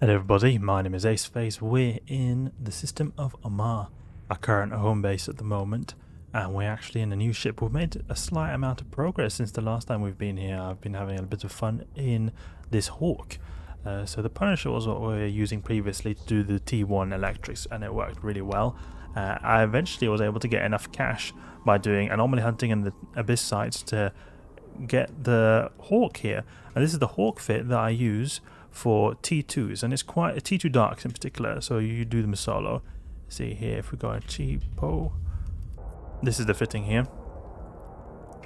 Hello everybody, my name is Aceface. We're in the system of Omar, our current home base at the moment, and we're actually in a new ship. We've made a slight amount of progress since the last time we've been here. I've been having a bit of fun in this Hawk. So the Punisher was what we were using previously to do the T1 electrics, and it worked really well. I eventually was able to get enough cash by doing anomaly hunting in the Abyss sites to get the Hawk here. And this is the Hawk fit that I use for T2s, and it's quite a T2 darks in particular, so you do them solo. See here, if we go on Cheapo, this is the fitting here.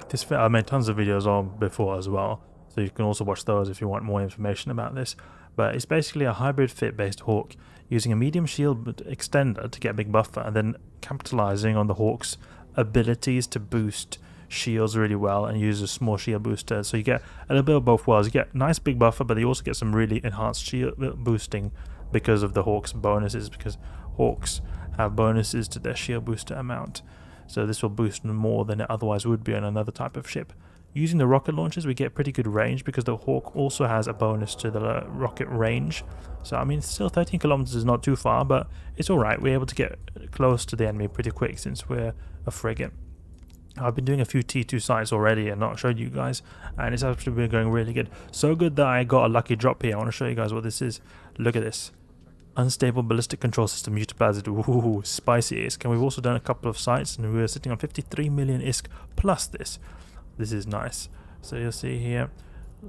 This fit I made tons of videos on before as well, so you can also watch those if you want more information about this. But it's basically a hybrid fit based Hawk using a medium shield extender to get a big buffer, and then capitalizing on the Hawk's abilities to boost shields really well and use a small shield booster, so you get a little bit of both worlds. You get nice big buffer, but you also get some really enhanced shield boosting because of the Hawk's bonuses, because Hawks have bonuses to their shield booster amount, so this will boost more than it otherwise would be on another type of ship. Using the rocket launchers, we get pretty good range because the Hawk also has a bonus to the rocket range. So I mean, still 13 kilometers is not too far, but it's alright. We're able to get close to the enemy pretty quick since we're a frigate. I've been doing a few T2 sites already and not showed you guys, and it's actually been going really good. So good that I got a lucky drop here. I want to show you guys what this is. Look at this. Unstable ballistic control system utilized. Ooh, spicy ISK. And we've also done a couple of sites, and we're sitting on 53 million ISK plus this. This is nice. So you'll see here,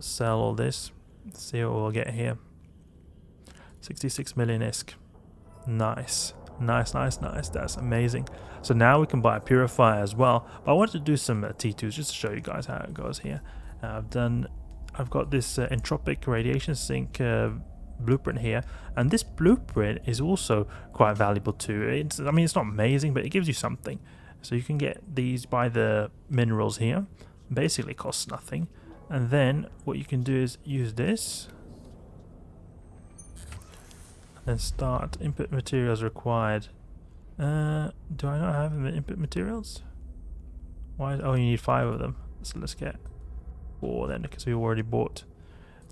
sell all this. See what we'll get here. 66 million ISK. Nice. Nice. That's amazing. So now we can buy a purifier as well. But I wanted to do some T2s just to show you guys how it goes here. I've got this entropic radiation sink blueprint here, and this blueprint is also quite valuable too. I mean, it's not amazing, but it gives you something. So you can get these by the minerals here. Basically, costs nothing. And then what you can do is use this. And start input materials required. Do I not have input materials? Why? Oh, you need 5 of them. So let's get 4 then, because we already bought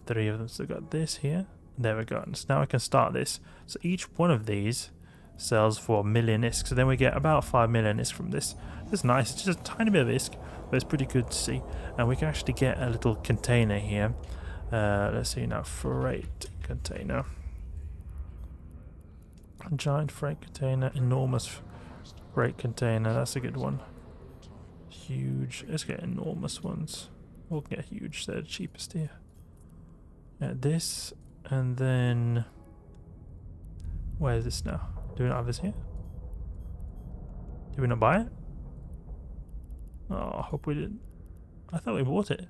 3 of them. So we got this here. There we go. So now I can start this. So each one of these sells for 1 million ISK. So then we get about 5 million ISK from this. It's nice. It's just a tiny bit of ISK, but it's pretty good to see. And we can actually get a little container here. Let's see now. Freight container. Giant freight container, enormous freight container, that's a good one. Huge, let's get enormous ones. We'll get huge, they're the cheapest here. This, and then where is this now? Do we not have this here? Did we not buy it? Oh, I hope we didn't. I thought we bought it.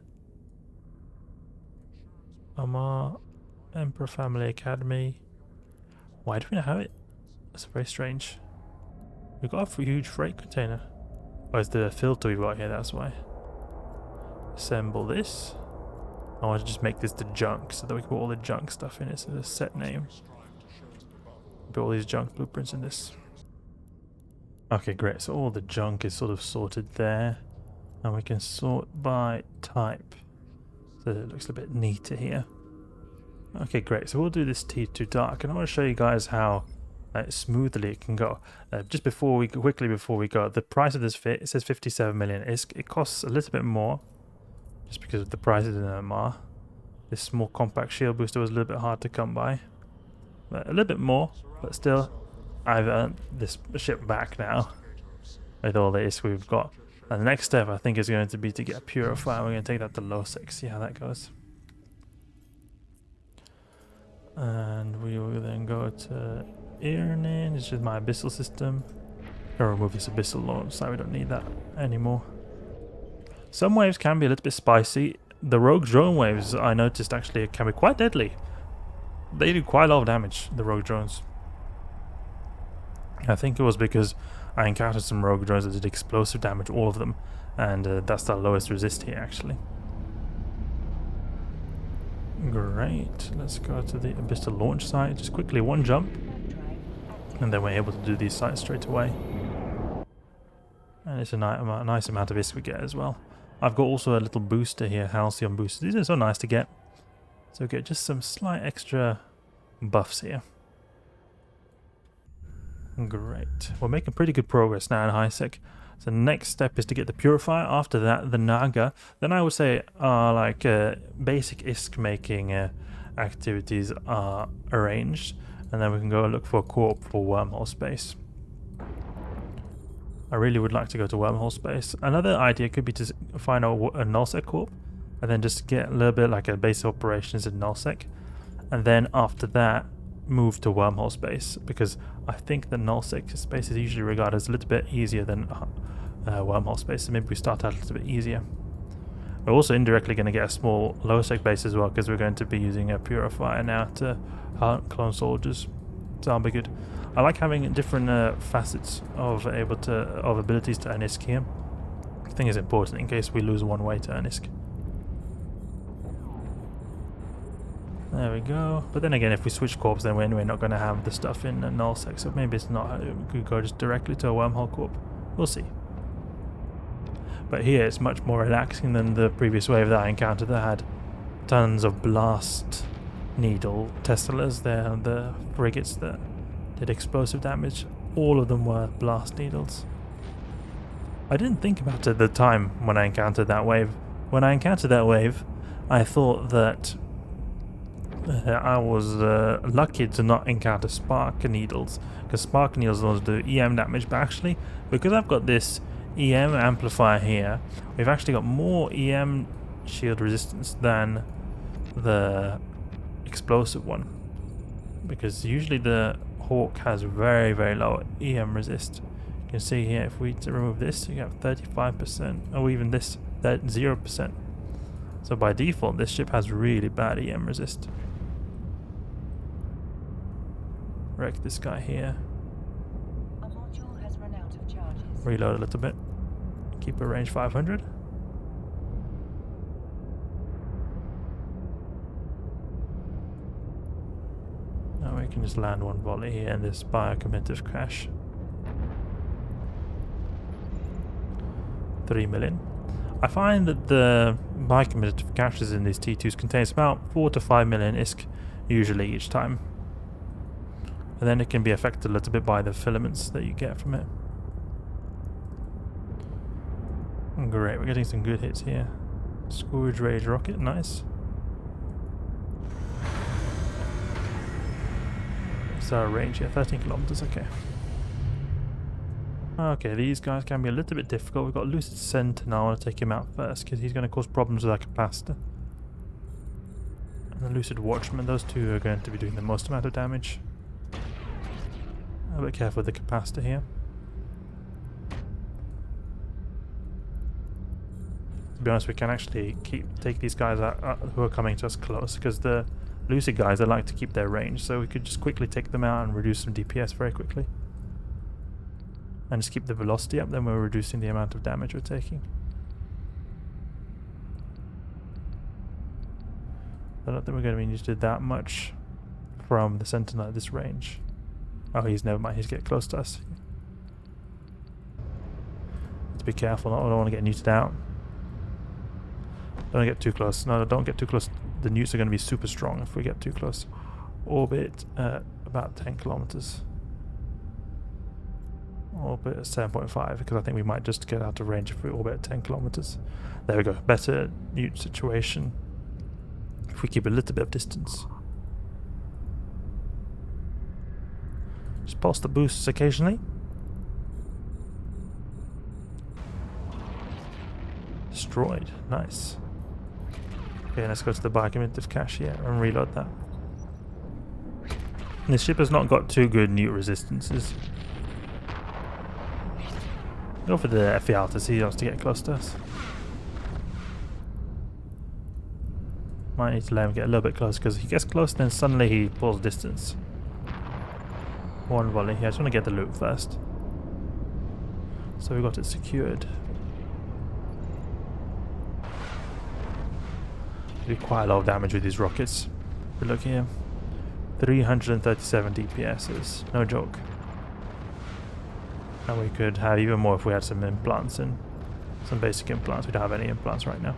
Omar, Emperor Family Academy. Why do we not have it? That's very strange. We've got a huge freight container. Oh, it's the filter we've got here, that's why. Assemble this. I want to just make this the junk so that we can put all the junk stuff in it. So there's a set name. Put all these junk blueprints in this. Okay, great. So all the junk is sort of sorted there. And we can sort by type. So it looks a bit neater here. Okay, great. So we'll do this T2 dark, and I want to show you guys how smoothly it can go. Just quickly before we go, the price of this fit, it says 57 million ISK. It costs a little bit more, just because of the prices in MR. This small compact shield booster was a little bit hard to come by, but a little bit more. But still, I've earned this ship back now with all the ISK we've got. And the next step, I think, is going to be to get a purifier. We're going to take that to low 6. See how that goes. And we will then go to Irnin, which is my Abyssal system. I'll remove this Abyssal launch, so we don't need that anymore. Some waves can be a little bit spicy. The rogue drone waves, I noticed, actually can be quite deadly. They do quite a lot of damage, the rogue drones. I think it was because I encountered some rogue drones that did explosive damage, all of them. And that's the lowest resist here, actually. Great, let's go to the Abyssal launch site. Just quickly, one jump, and then we're able to do these sites straight away. And it's a nice amount of ISK we get as well. I've got also a little booster here, Halcyon booster. These are so nice to get. So we get just some slight extra buffs here. Great. We're making pretty good progress now in high sec. So the next step is to get the Purifier. After that, the Naga. Then I would say like basic ISK making activities are arranged. And then we can go look for a corp for wormhole space. I really would like to go to wormhole space. Another idea could be to find a nullsec corp. And then just get a little bit like a base of operations in nullsec. And then after that, move to wormhole space, because I think the nullsec space is usually regarded as a little bit easier than wormhole space, so maybe we start out a little bit easier. We're also indirectly going to get a small lower sec base as well, because we're going to be using a Purifier now to hunt clone soldiers, so that'll be good. I like having different facets of abilities to earn ISK here. I think it's important in case we lose one way to earn ISK. There we go. But then again, if we switch corps, then we're not going to have the stuff in nullsec, so maybe it's not. We could go just directly to a wormhole corp. We'll see. But here it's much more relaxing than the previous wave that I encountered that had tons of blast needle Teslas there, the frigates that did explosive damage. All of them were blast needles. I didn't think about it at the time when I encountered that wave. When I encountered that wave, I thought that I was lucky to not encounter spark needles, because spark needles don't do EM damage, but actually because I've got this EM amplifier here, we've actually got more EM shield resistance than the explosive one, because usually the Hawk has very, very low EM resist. You can see here, if we remove this, you have 35%, or even this, 0%. So by default, this ship has really bad EM resist. Wreck this guy here. A module has run out of charges. Reload a little bit. Keep a range 500. Now we can just land one volley here in this biocommemorative crash. 3 million. I find that the biocommemorative crashes in these T2s contains about 4 to 5 million ISK usually each time. And then it can be affected a little bit by the filaments that you get from it. Great, we're getting some good hits here. Scourge Rage Rocket, nice. So our range here, 13 kilometers, okay. Okay, these guys can be a little bit difficult. We've got Lucid Sentinel. I want to take him out first, because he's going to cause problems with our capacitor. And the Lucid Watchman, those two are going to be doing the most amount of damage. A bit careful with the capacitor here. To be honest, we can actually take these guys out who are coming to us close, because the Lucid guys, they like to keep their range, so we could just quickly take them out and reduce some DPS very quickly. And just keep the velocity up, then we're reducing the amount of damage we're taking. I don't think we're going to be used to do that much from the Sentinel at this range. Oh, never mind, he's getting close to us. Let's be careful, I don't want to get neuted out. Don't get too close. No, don't get too close. The newts are going to be super strong if we get too close. Orbit at about 10 kilometers. Orbit at 7.5, because I think we might just get out of range if we orbit at 10 kilometers. There we go. Better newt situation if we keep a little bit of distance. Just pulse the boosts occasionally. Destroyed. Nice. Okay, let's go to the biocommemorative cache here and reload that. And this ship has not got too good newt resistances. Go for the FEL to see he wants to get close to us. Might need to let him get a little bit close, because he gets close, then suddenly he pulls distance. One volley here. I just want to get the loot first. So we got it secured. We do quite a lot of damage with these rockets. But look here. 337 DPS is no joke. And we could have even more if we had some implants in. Some basic implants. We don't have any implants right now.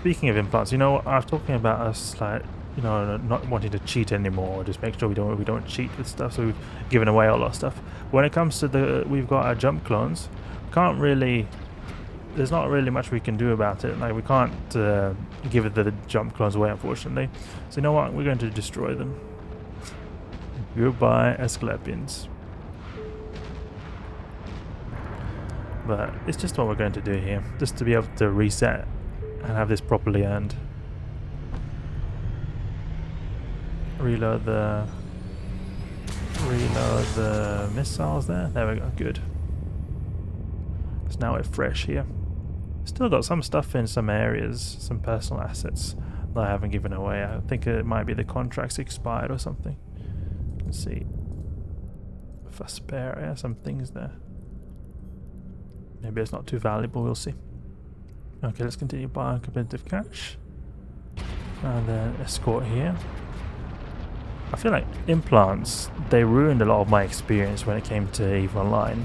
Speaking of implants, you know, I was talking about us like, you know, not wanting to cheat anymore, just make sure we don't cheat with stuff. So we've given away a lot of stuff. When it comes to we've got our jump clones. Can't really. There's not really much we can do about it. Like we can't give the jump clones away, unfortunately. So you know what? We're going to destroy them. Goodbye, Asclepians. But it's just what we're going to do here, just to be able to reset and have this properly earned. Reload the missiles there. There we go. Good. So now we're fresh here. Still got some stuff in some areas, some personal assets that I haven't given away. I think it might be the contracts expired or something. Let's see. For spare, yeah, some things there. Maybe it's not too valuable, we'll see. Okay, let's continue buying competitive cash. And then escort here. I feel like implants, they ruined a lot of my experience when it came to EVE Online.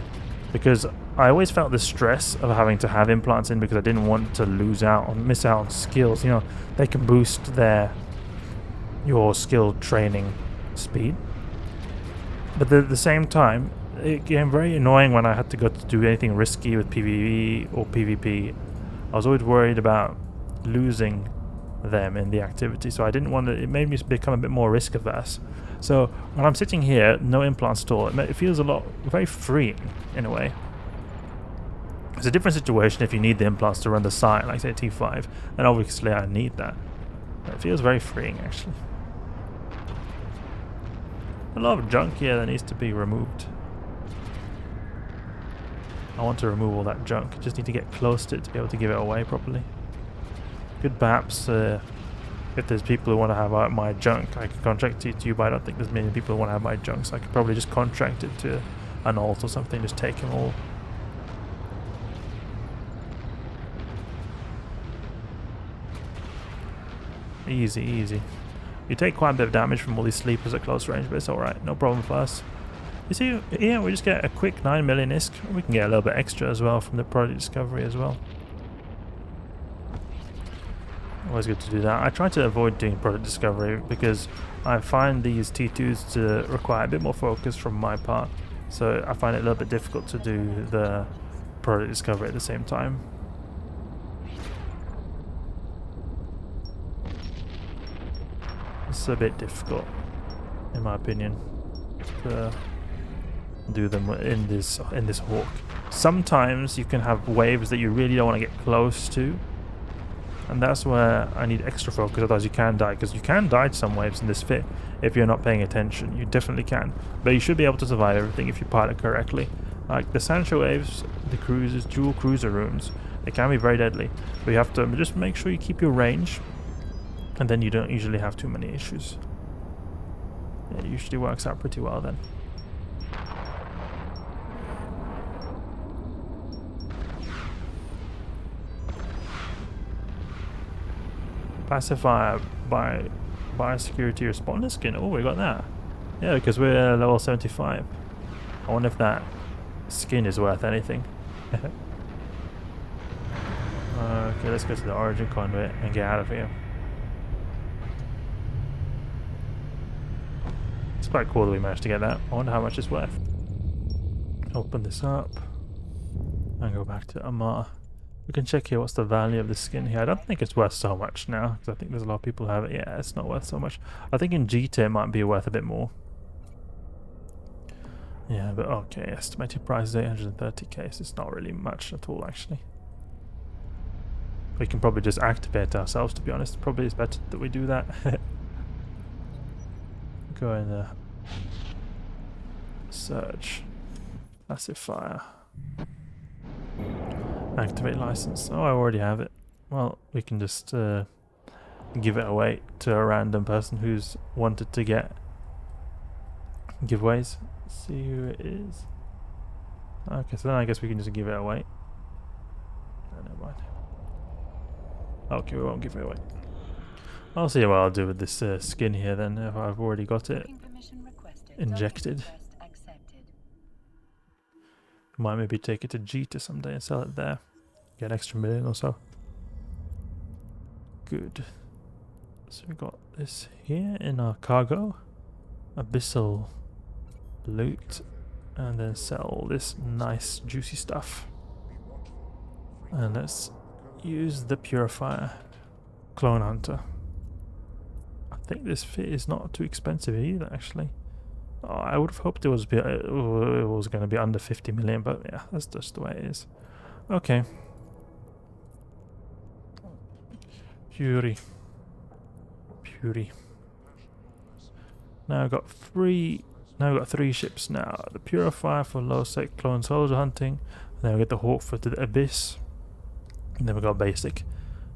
Because I always felt the stress of having to have implants in because I didn't want to miss out on skills. You know, they can boost your skill training speed. But at the same time, it became very annoying when I had to go to do anything risky with PvE or PvP. I was always worried about losing them in the activity, so I didn't want to. It made me become a bit more risk averse. So when I'm sitting here, no implants at all, it feels very freeing in a way. It's a different situation if you need the implants to run the site, like say T5, and obviously I need that. But it feels very freeing actually. A lot of junk here that needs to be removed. I want to remove all that junk. Just need to get close to it to be able to give it away properly. Could perhaps, if there's people who want to have my junk, I could contract it to you, but I don't think there's many people who want to have my junk, so I could probably just contract it to an alt or something, just take them all. Easy, easy. You take quite a bit of damage from all these sleepers at close range, but it's alright, no problem for us. You see, here we just get a quick 9 million ISK. We can get a little bit extra as well from the product discovery as well. Always good to do that. I try to avoid doing product discovery because I find these T2s to require a bit more focus from my part. So I find it a little bit difficult to do the product discovery at the same time. It's a bit difficult, in my opinion, to do them in this Hawk. Sometimes you can have waves that you really don't want to get close to, and that's where I need extra focus, otherwise you can die, because you can die to some waves in this fit if you're not paying attention. You definitely can, but you should be able to survive everything if you pilot correctly. Like the Sancho waves, the cruisers, dual cruiser rooms, they can be very deadly, but you have to just make sure you keep your range, and then you don't usually have too many issues. It usually works out pretty well then. Pacifier by biosecurity responder skin. Oh, we got that. Yeah, because we're level 75. I wonder if that skin is worth anything. Okay, let's go to the origin conduit and get out of here. It's quite cool that we managed to get that. I wonder how much it's worth. Open this up and go back to Amar. We can check here what's the value of the skin here. I don't think it's worth so much now, because I think there's a lot of people who have it. Yeah, it's not worth so much. I think in GT it might be worth a bit more. Yeah, but okay, estimated price is 830k, so it's not really much at all actually. We can probably just activate ourselves, to be honest. Probably it's better that we do that. Go in the search. Pacifier. Activate license. Oh, I already have it. Well, we can just give it away to a random person who's wanted to get giveaways. Let's see who it is. Okay, so then I guess we can just give it away. Oh, never mind. Okay, we won't give it away. I'll see what I'll do with this skin here then, if I've already got it injected. Might maybe take it to Jita someday and sell it there. Get an extra million or so. Good. So we got this here in our cargo. Abyssal loot. And then sell this nice juicy stuff. And let's use the Purifier. Clone Hunter. I think this fit is not too expensive either, actually. Oh, I would have hoped it was going to be under 50 million, but yeah, that's just the way it is. Okay. Fury. Now I've got three ships now. The Purifier for low sec clone soldier hunting. And then we get the Hawk for the Abyss. And then we got Basic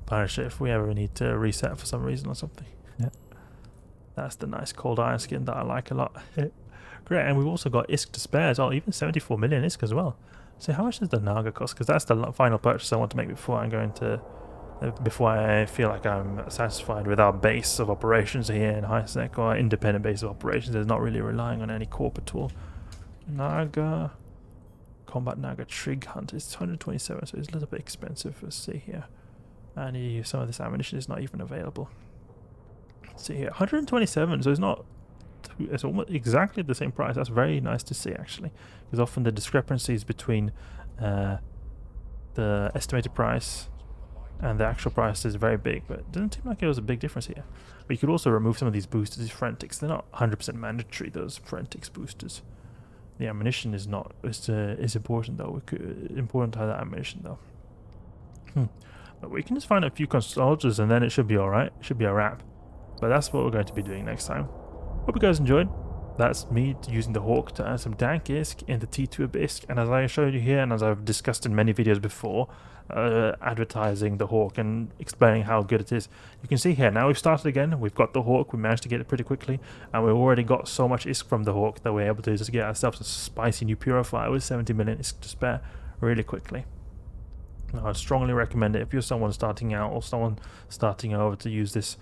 Punisher if we ever need to reset for some reason or something. Yeah. That's the nice cold iron skin that I like a lot. Great, and we've also got ISK to spare as well, even 74 million ISK as well. So how much does the Naga cost? Because that's the final purchase I want to make before I'm going to... before I feel like I'm satisfied with our base of operations here in HiSec, or independent base of operations. There's not really relying on any corp at all. Naga... Combat Naga Trig Hunt is 127, so it's a little bit expensive. Let's see here. And some of this ammunition is not even available. Let's see here. 127, so it's not... It's almost exactly the same price. That's very nice to see, actually. Because often the discrepancies between the estimated price and the actual price is very big, but it doesn't seem like it was a big difference here. But you could also remove some of these boosters, these Forensics. They're not 100% mandatory, those Forensics boosters. The ammunition is not. Is important though. Important to have that ammunition though. But we can just find a few soldiers and then it should be alright. It should be a wrap. But that's what we're going to be doing next time. Hope you guys enjoyed. That's me using the Hawk to add some dank ISK in the T2 Abyss. And as I showed you here, and as I've discussed in many videos before, advertising the Hawk and explaining how good it is. You can see here, now we've started again. We've got the Hawk. We managed to get it pretty quickly. And we've already got so much ISK from the Hawk that we're able to just get ourselves a spicy new Purifier with 70 million ISK to spare really quickly. Now, I'd strongly recommend it if you're someone starting out or someone starting over to use this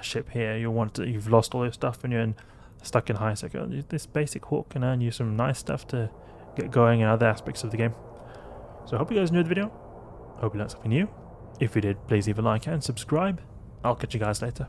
ship here. You've lost all your stuff and you're stuck in HiSec. This basic Hawk can earn you some nice stuff to get going in other aspects of the game. So I hope you guys enjoyed the video. Hope you learned something new. If you did, please leave a like and subscribe. I'll catch you guys later.